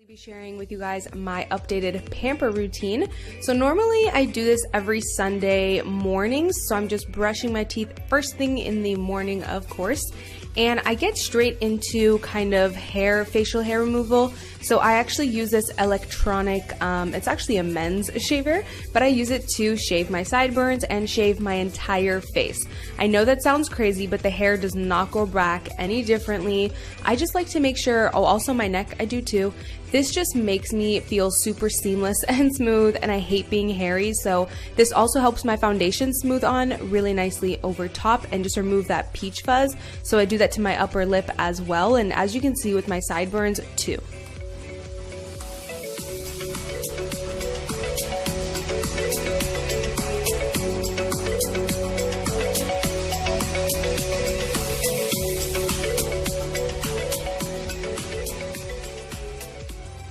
Be sharing with you guys my updated pamper routine. So normally I do this every Sunday mornings, so I'm just brushing my teeth first thing in the morning, of course, and I get straight into kind of facial hair removal. So I actually use this electronic, it's actually a men's shaver, but I use it to shave my sideburns and shave my entire face. I know that sounds crazy, but the hair does not go back any differently. I just like to make sure, also my neck, I do too. This just makes me feel super seamless and smooth, and I hate being hairy, so this also helps my foundation smooth on really nicely over top and just remove that peach fuzz. So I do that to my upper lip as well, and as you can see with my sideburns too.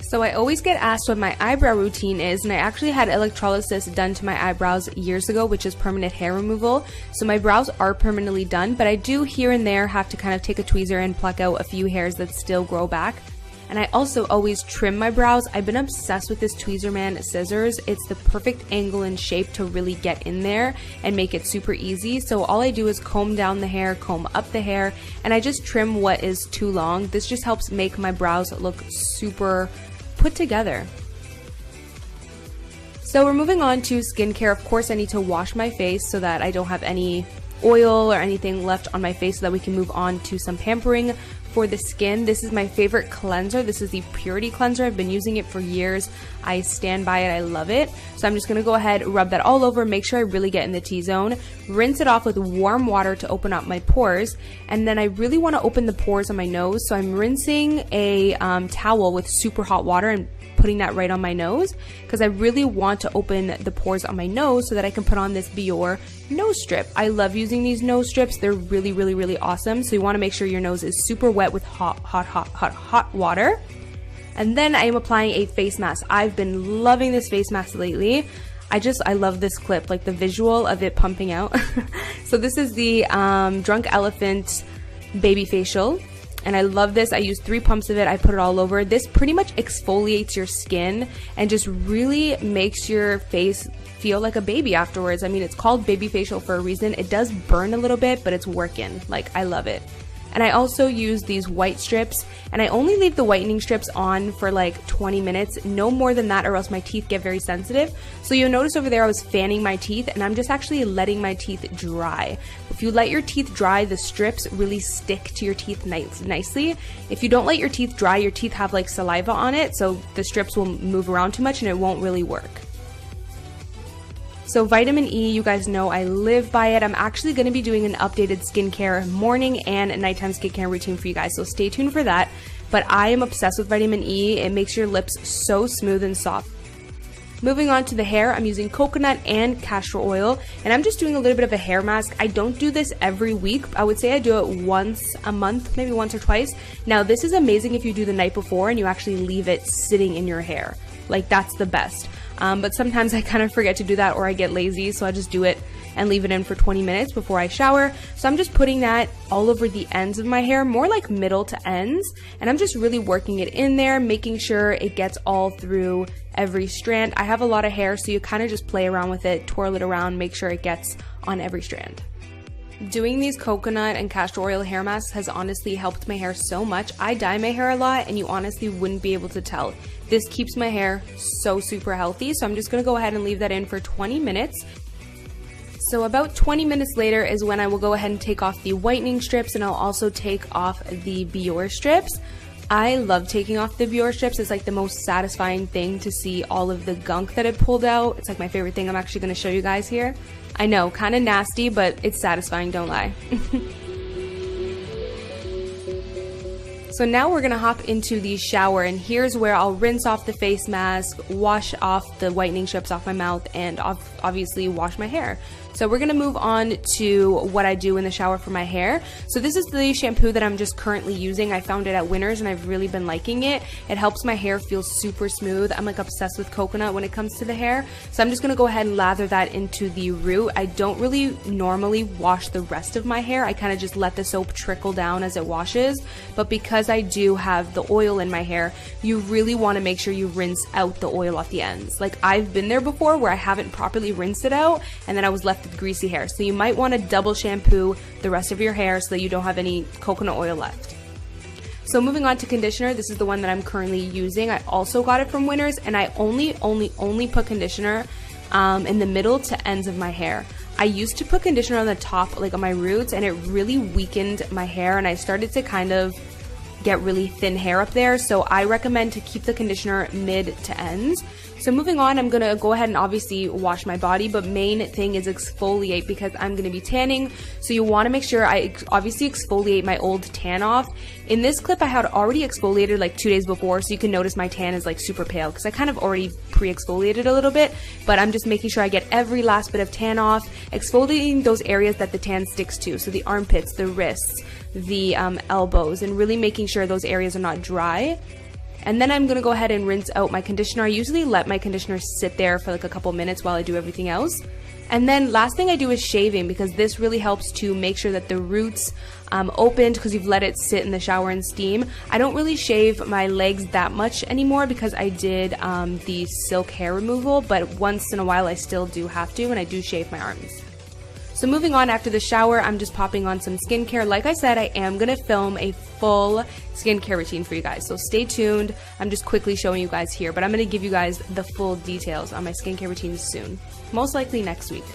So I always get asked what my eyebrow routine is, and I actually had electrolysis done to my eyebrows years ago, which is permanent hair removal. So my brows are permanently done, but I do here and there have to kind of take a tweezer and pluck out a few hairs that still grow back. And I also always trim my brows. I've been obsessed with this Tweezerman scissors. It's the perfect angle and shape to really get in there and make it super easy. So all I do is comb down the hair, comb up the hair, and I just trim what is too long. This just helps make my brows look super put together. So we're moving on to skincare. Of course, I need to wash my face so that I don't have any oil or anything left on my face, so that we can move on to some pampering for the skin. This is my favorite cleanser. This is the Purity Cleanser. I've been using it for years. I stand by it. I love it. So I'm just going to go ahead, rub that all over, make sure I really get in the T-zone, rinse it off with warm water to open up my pores, and then I really want to open the pores on my nose. So I'm rinsing a towel with super hot water and putting that right on my nose, because I really want to open the pores on my nose so that I can put on this Biore nose strip. I love using these nose strips. They're really awesome. So you want to make sure your nose is super wet with hot water. And then I am applying a face mask. I've been loving this face mask lately. I love this clip, like the visual of it pumping out. So this is the Drunk Elephant Baby Facial. And I love this. I use 3 pumps of it. I put it all over. This pretty much exfoliates your skin and just really makes your face feel like a baby afterwards. I mean, it's called baby facial for a reason. It does burn a little bit, but it's working. Like, I love it. And I also use these white strips, and I only leave the whitening strips on for like 20 minutes, no more than that, or else my teeth get very sensitive. So you'll notice over there I was fanning my teeth, and I'm just actually letting my teeth dry. If you let your teeth dry, the strips really stick to your teeth nicely. If you don't let your teeth dry, your teeth have like saliva on it, so the strips will move around too much and it won't really work. So vitamin E, you guys know I live by it. I'm actually going to be doing an updated skincare morning and nighttime skincare routine for you guys, so stay tuned for that. But I am obsessed with vitamin E. It makes your lips so smooth and soft. Moving on to the hair, I'm using coconut and castor oil, and I'm just doing a little bit of a hair mask. I don't do this every week. I would say I do it once a month, maybe once or twice. Now, this is amazing if you do the night before and you actually leave it sitting in your hair. Like, that's the best. But sometimes I kind of forget to do that, or I get lazy, so I just do it and leave it in for 20 minutes before I shower. So I'm just putting that all over the ends of my hair, more like middle to ends, and I'm just really working it in there, making sure it gets all through every strand. I have a lot of hair, so you kind of just play around with it, twirl it around, make sure it gets on every strand. Doing these coconut and castor oil hair masks has honestly helped my hair so much. I dye my hair a lot, and you honestly wouldn't be able to tell. This keeps my hair so super healthy, so I'm just going to go ahead and leave that in for 20 minutes. So about 20 minutes later is when I will go ahead and take off the whitening strips, and I'll also take off the Biore strips. I love taking off the Biore strips. It's like the most satisfying thing to see all of the gunk that it pulled out. It's like my favorite thing. I'm actually going to show you guys here. I know, kind of nasty, but it's satisfying, don't lie. So now we're gonna hop into the shower, and here's where I'll rinse off the face mask, wash off the whitening strips off my mouth, and obviously wash my hair. So we're gonna move on to what I do in the shower for my hair. So this is the shampoo that I'm just currently using. I found it at Winners and I've really been liking it. It helps my hair feel super smooth. I'm like obsessed with coconut when it comes to the hair. So I'm just gonna go ahead and lather that into the root. I don't really normally wash the rest of my hair. I kind of just let the soap trickle down as it washes. But because I do have the oil in my hair, you really wanna make sure you rinse out the oil off the ends. Like I've been there before where I haven't properly rinsed it out and then I was left with greasy hair. So you might want to double shampoo the rest of your hair so that you don't have any coconut oil left. So moving on to conditioner, this is the one that I'm currently using. I also got it from Winners, and I only put conditioner in the middle to ends of my hair. I used to put conditioner on the top, like on my roots, and it really weakened my hair, and I started to kind of get really thin hair up there. So I recommend to keep the conditioner mid to ends. So moving on, I'm gonna go ahead and obviously wash my body, but main thing is exfoliate because I'm gonna be tanning. So you wanna make sure I obviously exfoliate my old tan off. In this clip, I had already exfoliated like 2 days before, so you can notice my tan is like super pale because I kind of already pre-exfoliated a little bit, but I'm just making sure I get every last bit of tan off, exfoliating those areas that the tan sticks to. So the armpits, the wrists, the elbows, and really making sure those areas are not dry. And then I'm gonna go ahead and rinse out my conditioner. I usually let my conditioner sit there for like a couple minutes while I do everything else. And then last thing I do is shaving, because this really helps to make sure that the roots opened because you've let it sit in the shower and steam. I don't really shave my legs that much anymore because I did the silk hair removal, but once in a while I still do have to, and I do shave my arms. So moving on, after the shower, I'm just popping on some skincare. Like I said, I am going to film a full skincare routine for you guys, so stay tuned. I'm just quickly showing you guys here, but I'm going to give you guys the full details on my skincare routine soon. Most likely next week.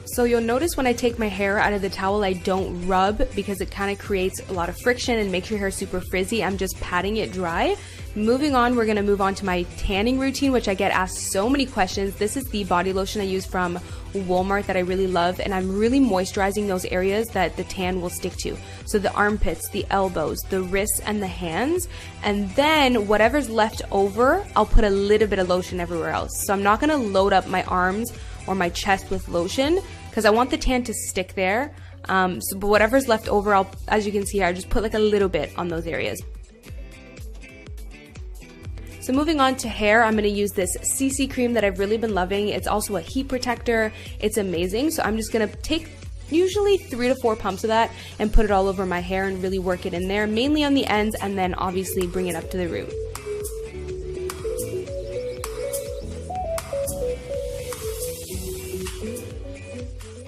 So you'll notice when I take my hair out of the towel, I don't rub because it kind of creates a lot of friction and makes your hair super frizzy. I'm just patting it dry. Moving on, we're going to move on to my tanning routine, which I get asked so many questions. This is the body lotion I use from Walmart that I really love, and I'm really moisturizing those areas that the tan will stick to. So the armpits, the elbows, the wrists, and the hands. And then whatever's left over, I'll put a little bit of lotion everywhere else. So I'm not going to load up my arms or my chest with lotion because I want the tan to stick there. But whatever's left over, as you can see here, I just put like a little bit on those areas. So moving on to hair, I'm going to use this CC cream that I've really been loving. It's also a heat protector. It's amazing. So I'm just going to take usually 3 to 4 pumps of that and put it all over my hair and really work it in there, mainly on the ends, and then obviously bring it up to the root.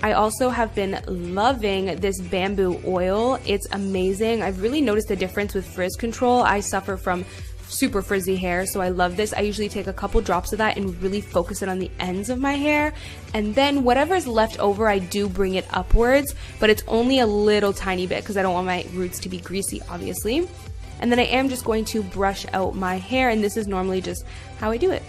I also have been loving this bamboo oil. It's amazing. I've really noticed a difference with frizz control. I suffer from super frizzy hair, so I love this. I usually take a couple drops of that and really focus it on the ends of my hair, and then whatever's left over, I do bring it upwards, but it's only a little tiny bit because I don't want my roots to be greasy, obviously. And then I am just going to brush out my hair, and this is normally just how I do it.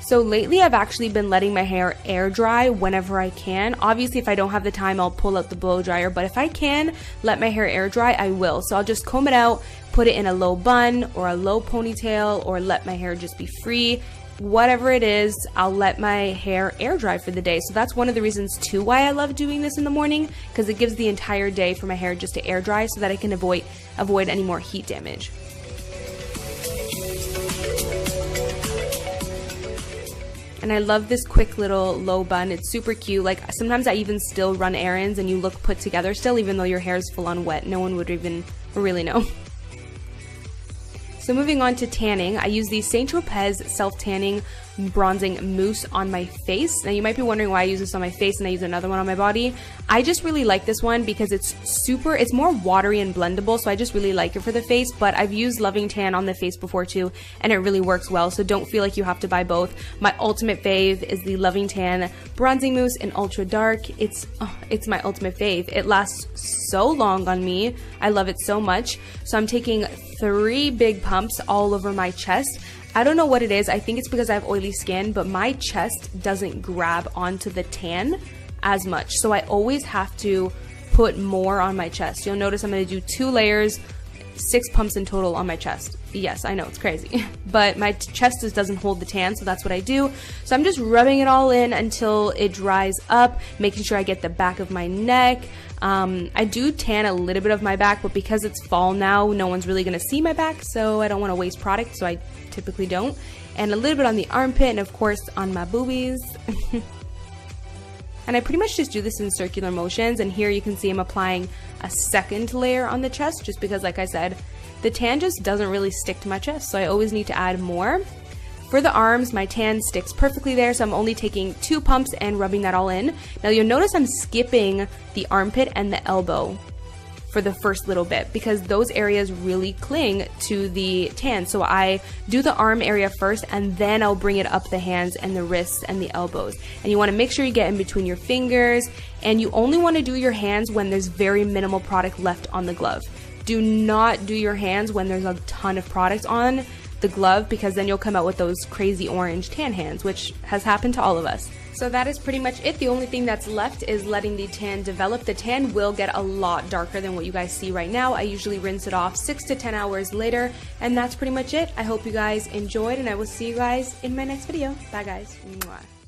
So lately I've actually been letting my hair air dry whenever I can. Obviously if I don't have the time, I'll pull out the blow dryer, but if I can let my hair air dry, I will. So I'll just comb it out, put it in a low bun or a low ponytail, or let my hair just be free. Whatever it is, I'll let my hair air dry for the day. So that's one of the reasons too why I love doing this in the morning, because it gives the entire day for my hair just to air dry so that I can avoid any more heat damage. And I love this quick little low bun. It's super cute. Like sometimes I even still run errands and you look put together still, even though your hair is full on wet. No one would even really know. So moving on to tanning, I use the Saint Tropez self-tanning bronzing mousse on my face. Now you might be wondering why I use this on my face and I use another one on my body. I just really like this one because it's more watery and blendable, so I just really like it for the face, but I've used Loving Tan on the face before too, and it really works well, so don't feel like you have to buy both. My ultimate fave is the Loving Tan bronzing mousse in ultra dark. It's my ultimate fave. It lasts so long on me. I love it so much. So I'm taking 3 big pumps all over my chest. I don't know what it is. I think it's because I have oily skin, but my chest doesn't grab onto the tan as much. So I always have to put more on my chest. You'll notice I'm going to do 2 layers, 6 pumps in total on my chest. Yes, I know, it's crazy. But my chest just doesn't hold the tan, so that's what I do. So I'm just rubbing it all in until it dries up, making sure I get the back of my neck. I do tan a little bit of my back, but because it's fall now, no one's really going to see my back, so I don't want to waste product, so I typically don't. And a little bit on the armpit, and of course on my boobies. And I pretty much just do this in circular motions, and here you can see I'm applying a second layer on the chest, just because, like I said, the tan just doesn't really stick to my chest, so I always need to add more. For the arms, my tan sticks perfectly there, so I'm only taking 2 pumps and rubbing that all in. Now you'll notice I'm skipping the armpit and the elbow for the first little bit, because those areas really cling to the tan. So I do the arm area first, and then I'll bring it up the hands and the wrists and the elbows. And you want to make sure you get in between your fingers, and you only want to do your hands when there's very minimal product left on the glove. Do not do your hands when there's a ton of product on the glove, because then you'll come out with those crazy orange tan hands, which has happened to all of us. So that is pretty much it. The only thing that's left is letting the tan develop. The tan will get a lot darker than what you guys see right now. I usually rinse it off 6 to 10 hours later, and that's pretty much it. I hope you guys enjoyed, and I will see you guys in my next video. Bye guys. Mwah.